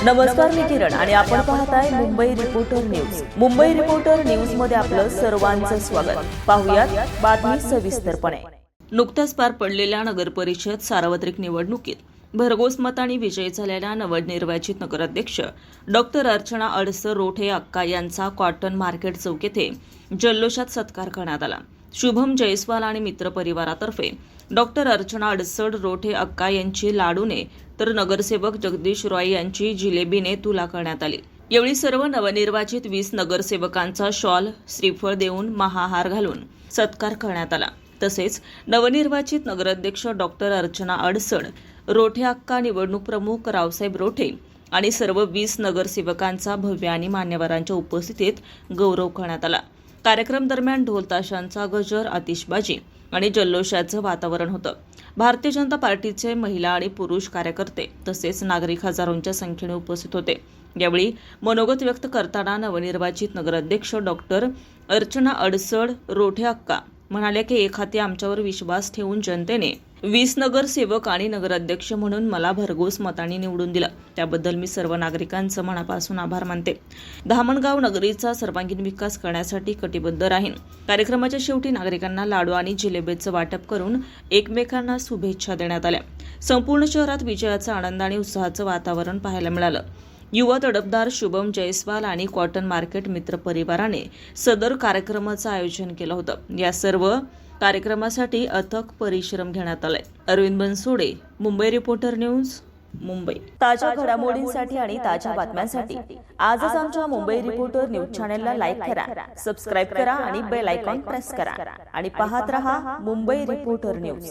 नमस्कार, मी किरण आणि आपण पाहताय Mumbai reporter news. Mumbai reporter news मध्ये आपलं सर्वांचं स्वागत. पाहुयात बातमी सविस्तरपणे. नुकत्याच पार पडलेल्या नगरपरिषद सार्वत्रिक निवडणुकीत भरघोस मतांनी विजयी झालेल्या नवनिर्वाचित नगराध्यक्ष डॉक्टर अर्चना अडसर रोठे अक्का यांचा कॉटन मार्केट चौक येथे जल्लोषात सत्कार करण्यात आला. शुभम जयस्वाल आणि मित्र परिवारातर्फे डॉक्टर अर्चना अडसर रोठे अक्का यांची लाडूने तर नगरसेवक जगदीश रॉय यांची जिलेबीने तुला करण्यात आली. यावेळी सर्व नवनिर्वाचित 20 नगरसेवकांचा शॉल श्रीफळ देऊन महाहार घालून सत्कार करण्यात आला. तसेच नवनिर्वाचित नगराध्यक्ष डॉक्टर अर्चना अडसर रोठे अक्का, निवडणूक प्रमुख रावसाहेब रोठे आणि सर्व 20 नगरसेवकांचा भव्य आणि मान्यवरांच्या उपस्थितीत गौरव करण्यात आला. कार्यक्रम दरम्यान ढोल ताशांचा गजर, आतिषबाजी आणि जल्लोषाचं वातावरण होतं. भारतीय जनता पार्टीचे महिला आणि पुरुष कार्यकर्ते तसेच नागरिक हजारोंच्या संख्येने उपस्थित होते. यावेळी मनोगत व्यक्त करताना नवनिर्वाचित नगराध्यक्ष डॉक्टर अर्चना अडसर रोठे अक्का म्हणाले की एक हाती आमच्यावर विश्वास ठेवून जनतेने 20 नगरसेवक आणि नगराध्यक्ष म्हणून मला भरघोस मतांनी निवडून दिलं. त्याबद्दल मी सर्व नागरिकांचं मनापासून आभार मानते. धामणगाव नगरीचा सर्वांगीण विकास करण्यासाठी कटिबद्ध राहीन. कार्यक्रमाच्या शेवटी नागरिकांना लाडू आणि जिलेबीचं वाटप करून एकमेकांना शुभेच्छा देण्यात आल्या. संपूर्ण शहरात विजयाचा आनंद आणि उत्साहाचं वातावरण पाहायला मिळालं. युवा तडफदार शुभम जयस्वाल आणि कॉटन मार्केट मित्र परिवाराने सदर कार्यक्रमाचं आयोजन केलं होतं. या सर्व कार्यक्रमासाठी अथक परिश्रम घेण्यात आलाय. Arvind Bansode, Mumbai reporter news, Mumbai. ताज्या घडामोडींसाठी आणि ताज्या बातम्यांसाठी आजच आमच्या मुंबई रिपोर्टर न्यूज चॅनलला लाईक करा, सबस्क्राईब करा आणि बेल आयकॉन प्रेस करा आणि पाहत रहा मुंबई रिपोर्टर न्यूज.